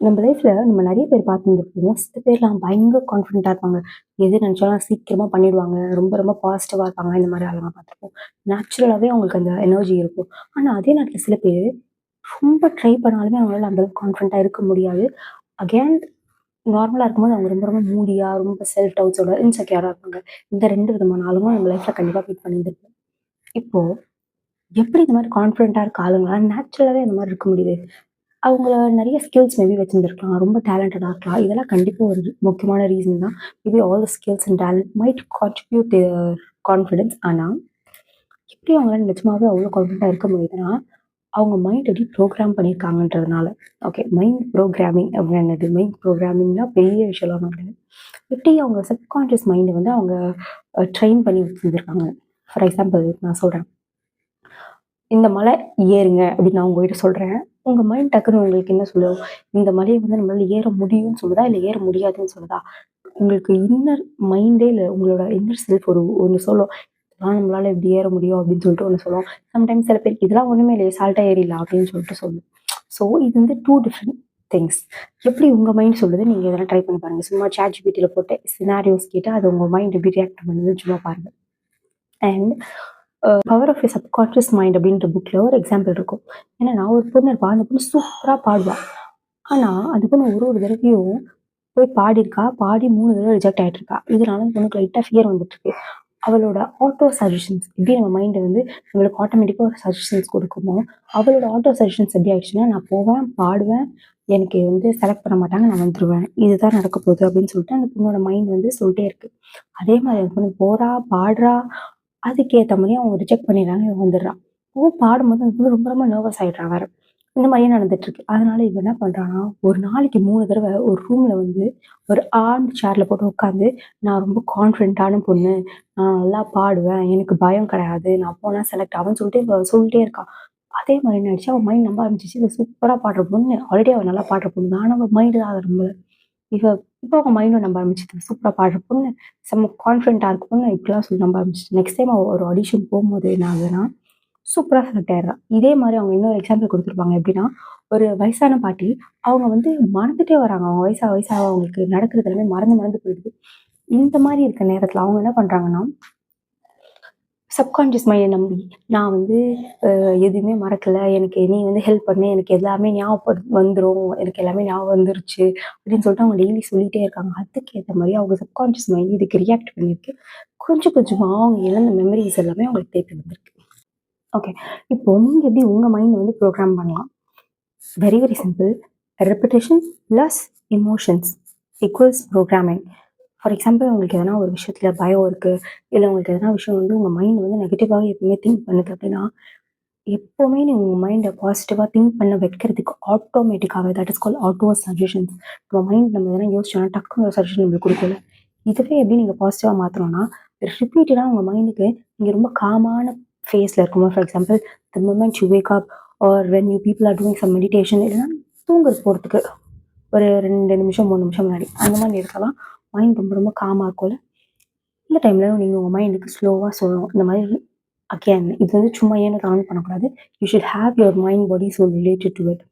நம்ம லைஃப்ல நம்ம நிறைய பேர் பார்த்துருந்துருப்போம். சில பேர்லாம் பயங்கர கான்ஃபிடென்ட்டா இருப்பாங்க. எது நினைச்சாலும் சீக்கிரமா பண்ணிடுவாங்க. ரொம்ப ரொம்ப பாசிட்டிவா இருப்பாங்க. இந்த மாதிரி ஆளுங்க பார்த்துருப்போம். நேச்சுரலாவே அவங்களுக்கு அந்த எனர்ஜி இருக்கும். ஆனா அதே நேரத்துல சில பேர் ரொம்ப ட்ரை பண்ணாலுமே அவங்களால அந்த அளவுக்கு கான்ஃபிடென்ட்டா இருக்க முடியாது. அகைன் நார்மலா இருக்கும்போது அவங்க ரொம்ப ரொம்ப மூடியா, ரொம்ப செல்ஃப் டவுட்ஸோட இன்செக்யூரா இருப்பாங்க. இந்த 2 விதமான ஆளுங்களும் நம்ம லைஃப்ல கண்டிப்பா மீட் பண்ணியிருந்திருப்போம். இப்போ எப்படி இந்த மாதிரி கான்ஃபிடென்ட்டா இருக்க ஆளுங்களால நேச்சுரலாவே அந்த மாதிரி இருக்க முடியுது? அவங்கள நெறைய ஸ்கில்ஸ் மேபி வச்சிருந்திருக்கலாம். ரொம்ப டேலண்டடா இருக்கலாம். இதெல்லாம் கண்டிப்பா ஒரு முக்கியமான ரீசன் தான். Maybe all the skills and talent might contribute their confidence. ஆனா, எப்படி அவங்களால நிஜமாவே அவ்ளோ கான்ஃபிடென்ட்டா இருக்க முடியுதுன்னா, அவங்க மைண்ட் எப்படி ப்ரோகிராம் பண்ணியிருக்காங்கன்றதுனால. ஓகே. மைண்ட் ப்ரோகிராமிங் அப்படின்னா என்னது? மைண்ட் ப்ரோகிராமிங்னா பெரிய விஷயம்லாம் ஒண்ணும் கிடையாது. எப்படி அவங்க சப்கான்ஷியஸ் மைண்ட வந்து அவங்க ட்ரெயின் பண்ணி வச்சிருந்திருக்காங்க. ஃபார் எக்ஸாம்பிள் நான் சொல்றேன். இந்த மலை ஏறுங்க அப்படின்னு நான் உங்ககிட்ட சொல்றேன். உங்க மைண்ட் டக்குனு உங்களுக்கு என்ன சொல்லும்? இந்த மலைய வந்து நம்மளால ஏற முடியும்னு சொல்லுதா? இல்ல ஏற முடியாதுன்னு சொல்லுதா? உங்களுக்கு இன்னர் மைண்டே இல்ல உங்களோட இன்னர் செல்ஃப் ஒண்ணு சொல்லும். இதெல்லாம் நம்மளால இப்படி ஏற முடியும் அப்படின்னு சொல்லிட்டு ஒண்ணு சொல்லும். சம்டைம்ஸ் சில பேருக்கு இதெல்லாம் ஒண்ணுமே இல்லையே சால்ட்டா ஏறிடலாம் அப்படின்னு சொல்லிட்டு சொல்லும். ஸோ இது வந்து 2 டிஃபரெண்ட் திங்ஸ். எப்படி உங்க மைண்ட் சொல்லுது, நீங்க இதெல்லாம் ட்ரை பண்ணி பாருங்க. சும்மா ChatGPTல போட்டு சினாரியோஸ் கேட்டா அது உங்க மைண்ட் எப்படி ரியாக்ட் பண்ணுதுன்னு சும்மா பாருங்க. And power of a subconscious mind அப்படின்ற புக்ல ஒரு எக்ஸாம்பிள் இருக்கும். என்னன்னா ஒரு பொண்ணு இருப்பா. அந்த பொண்ணு சூப்பரா பாடுவா. ஆனா அந்த பொண்ணு ஒரு ஒரு தடவையும் போய் பாடியிருக்கா. பாடி 3 தடவ ரிஜெக்ட் ஆயிட்டு இருக்கா. இதனால அந்த பொண்ணுக்கு லைட்டா ஃபியர் வந்துட்டு இருக்கு. அவளோட ஆட்டோ சஜஷன்ஸ் எப்படி நம்ம மைண்ட் வந்து நம்மளுக்கு ஆட்டோமேட்டிக்கா ஒரு சஜஷன்ஸ் குடுக்குமோ, அவளோட ஆட்டோ சஜஷன்ஸ் எப்படி ஆயிடுச்சுன்னா, நான் போவேன், பாடுவேன், எனக்கு வந்து செலக்ட் பண்ண மாட்டாங்க, நான் வந்துருவேன். இதுதான் நடக்க போகுது அப்படின்னு சொல்லிட்டு அந்த பொண்ணோட மைண்ட் வந்து சொல்ட்டே இருக்கு. அதே மாரி அந்த பொண்ணு போறா, பாடுறா, அதுக்கேத்த மாரி அவங்க ரிஜெக்ட் பண்ணிடுறாங்க, இவ வந்துடுறா. பாடும்போது அந்த பொண்ணு ரொம்ப ரொம்ப நர்வஸ் ஆயிடுறா வேற. இந்த மாரியே நடந்துட்டு இருக்கு. அதனால இவ என்ன பண்றான்னா, ஒரு நாளைக்கு 3 தடவ ஒரு ரூம்ல வந்து ஒரு ஆர்ம்ட் சேர்ல போட்டு உட்காந்து, நான் ரொம்ப கான்ஃபிடென்ட்டான பொண்ணு. நான் நல்லா பாடுவேன். எனக்கு பயம் கிடையாது. நான் போனா செலக்ட் ஆவேன்னு சொல்லிட்டு இவ சொல்லிட்டே இருக்கா. அதே மாரி என்ன ஆயிடுச்சு, அவ மைண்ட் நம்ப ஆரம்பிச்சுச்சு. இவ சூப்பரா பாடுற பொண்ணு. ஆல்ரெடி அவ நல்லா பாடுற பொண்ணு தான். ஆனா அவ மைண்ட் தான் அத நம்பல. இவ இப்போ அவங்க மைண்டும் நம்ப ஆரம்பிச்சுது. சூப்பரா பாடுற பொண்ணு, செம்ம கான்ஃபிடென்ட்டா இருக்க பொண்ணு, இப்படிலாம் சொல்லி நம்ப ஆரம்பிச்சுச்சு. நெக்ஸ்ட் டைம் அவ ஒரு ஆடிஷன் போம்போது என்ன ஆகுதுன்னா, சூப்பரா செலக்ட் ஆயிடுறா. இதே மாரி அவங்க இன்னொரு எக்ஸாம்பிள் குடுத்துருப்பாங்க. எப்படின்னா, ஒரு வயசான பாட்டி, அவங்க வந்து மறந்துட்டே வராங்க. அவங்க வயசாக வயசாக அவங்களுக்கு நடக்கிறது எல்லாமே மறந்து மறந்து போயிடுது. இந்த மாரி இருக்க நேரத்துல அவங்க என்ன பண்றாங்கன்னா, சப்கான்ஷியஸ் மைண்ட நம்பி, நான் வந்து எதுவுமே மறக்கல. எனக்கு நீ வந்து ஹெல்ப் பண்ணு. எனக்கு எல்லாமே வந்துரும். எனக்கு எல்லாமே ஞாபகம் வந்துருச்சு. அப்படின்னு சொல்லிட்டு அவங்க டெய்லி சொல்லிட்டே இருக்காங்க. அதுக்கேத்த மாரி அவங்க சப்கான்ஷியஸ் மைண்ட் இதுக்கு ரியாக்ட் பண்ணியிருக்கு. கொஞ்சம் கொஞ்சமா அவங்க இழந்த மெமரீஸ் எல்லாமே அவங்களுக்கு திருப்பி வந்திருக்கு. ஓகே. இப்போ நீங்க எப்படி உங்க மைண்ட் வந்து ப்ரோகிராம் பண்ணலாம்? Very very simple. Repetition plus emotions equals programming. For example உங்களுக்கு எதனா ஒரு விஷயத்துல பயம் இருக்கு. இல்ல உங்களுக்கு எதனா விஷயம் வந்து உங்க மைண்ட் வந்து நெகட்டிவாவே எப்பவுமே திங்க் பண்ணுது அப்படின்னா, எப்பவுமே நீங்க உங்க மைண்ட பாசிட்டிவா திங்க் பண்ண வைக்கிறதுக்கு ஆட்டோமேட்டிக்காவே that is called auto suggestions. நம்ம மைண்ட் நம்ம எதனா யோசிச்சோம்னா டக்குனு ஒரு சஜஷன் நம்மளுக்கு குடுக்கும்ல. இதுவே எப்படி நீங்க பாசிட்டிவா மாத்தணும்னா, ரிப்பீட்டடா உங்க மைண்டுக்கு நீங்க ரொம்ப காமான ஃபேஸ்ல இருக்கும்போது for example the moment you wake up or when you people are doing some meditation இல்லைன்னா தூங்க போறதுக்கு ஒரு 2 நிமிஷம், 3 நிமிஷம் முன்னாடி. அந்த மாரி நேரத்துலலாம் மைண்ட் ரொம்ப ரொம்ப காமா இருக்கும்ல. இந்த டைம்ல நீங்க உங்க மைண்டுக்கு ஸ்லோவா சொல்லணும். இந்த மாரி அகெயின் இது வந்து சும்மா ஏனோ தானோன்னு பண்ணக்கூடாது. You should have your mind, body, soul related to it.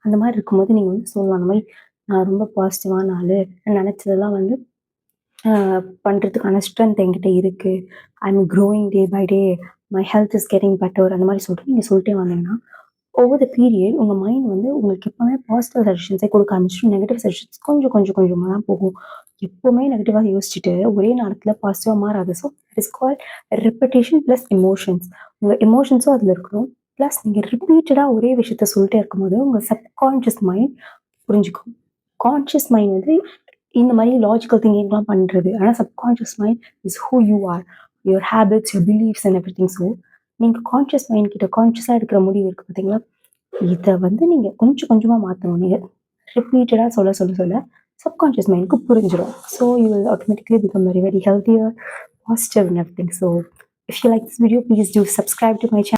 அந்த மாரி இருக்கும்போது நீங்க வந்து சொல்லலாம். அந்த மாரி நான் ரொம்ப பாசிட்டிவான ஆளு. நான் நெனச்சதெல்லாம் வந்து அ பண்றதுக்கான ஸ்ட்ரென்த் என்கிட்ட இருக்கு. I am growing day by day. My health is getting better. அந்த மாரி சொல்லிட்டு நீங்க சொல்ட்டே வந்தீங்கன்னா, ஓவர் த பீரியட் உங்க மைண்ட் வந்து உங்களுக்கு எப்பவுமே பாசிட்டிவ் சஜஷன்ஸே குடுக்க ஆரம்பிச்சுரும். நெகட்டிவ் சஜஷன்ஸ் கொஞ்சம் கொஞ்சம் கொஞ்சமா தான் போகும். எப்பவுமே நெகட்டிவா யோசிச்சுட்டு ஒரே நேரத்துல பாசிட்டிவா மாறாது. So it is called repetition plus emotions. உங்க எமோஷன்ஸும் அதுல இருக்கணும். பிளஸ் நீங்க ரிப்பீட்டடா ஒரே விஷயத்த சொல்லிட்டே இருக்கும்போது, உங்க சப்கான்ஷியஸ் மைண்ட் புரிஞ்சுக்கும். கான்ஷியஸ் மைண்ட் வந்து இந்த மாரி லாஜிக்கல் திங்கிங்லாம் பண்றது. ஆனா subconscious mind is who you are. Your habits, your beliefs and everything. So நீங்க கான்ஷியஸ் மைண்ட் கிட்ட கான்ஷியஸா எடுக்கிற முடிவு இருக்கு பார்த்தீங்களா? இத வந்து நீங்க கொஞ்சம் கொஞ்சமா மாத்தணும். நீங்க ரிப்பீட்டடா சொல்ல சொல்ல சொல்ல சப்கான்ஷியஸ் மைண்ட்க்கு புரிஞ்சிரும். So you will automatically become very very healthier, positive and everything. So if you like this video please do subscribe to my channel.